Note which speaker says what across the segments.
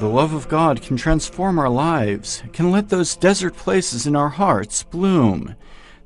Speaker 1: the love of God can transform our lives, can let those desert places in our hearts bloom.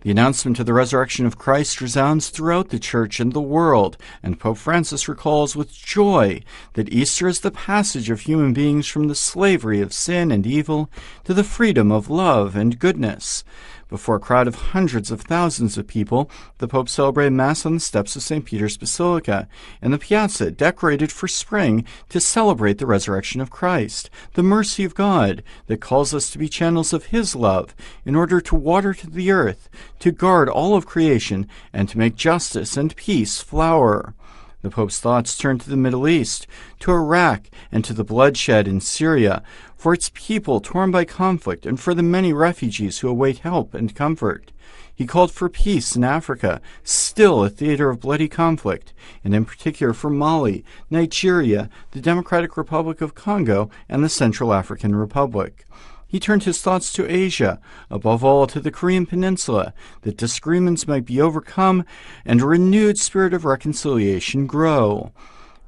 Speaker 1: The announcement of the resurrection of Christ resounds throughout the Church and the world, and Pope Francis recalls with joy that Easter is the passage of human beings from the slavery of sin and evil to the freedom of love and goodness. Before a crowd of hundreds of thousands of people, the Pope celebrated Mass on the steps of St. Peter's Basilica and the piazza decorated for spring to celebrate the resurrection of Christ, the mercy of God that calls us to be channels of His love in order to water to the earth, to guard all of creation, and to make justice and peace flower. The Pope's thoughts turn to the Middle East, to Iraq, and to the bloodshed in Syria, for its people torn by conflict, and for the many refugees who await help and comfort. He called for peace in Africa, still a theater of bloody conflict, and in particular for Mali, Nigeria, the Democratic Republic of Congo, and the Central African Republic. He turned his thoughts to Asia, above all to the Korean Peninsula, that disagreements might be overcome and a renewed spirit of reconciliation grow.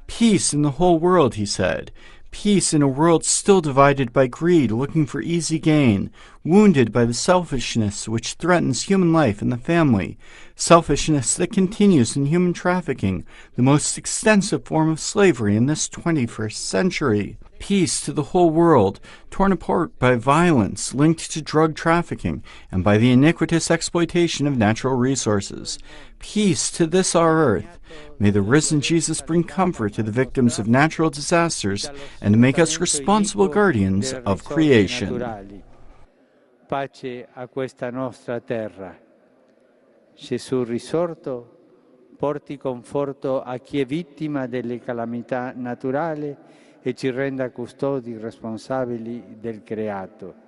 Speaker 1: Peace in the whole world, he said. Peace in a world still divided by greed, looking for easy gain, wounded by the selfishness which threatens human life and the family, selfishness that continues in human trafficking, the most extensive form of slavery in this 21st century. Peace to the whole world, torn apart by violence linked to drug trafficking and by the iniquitous exploitation of natural resources. Peace to this our earth. May the risen Jesus bring comfort to the victims of natural disasters and make us responsible guardians of creation.
Speaker 2: Pace a questa nostra terra. Gesù risorto, porti conforto a chi è vittima delle calamità naturali e ci renda custodi responsabili del creato.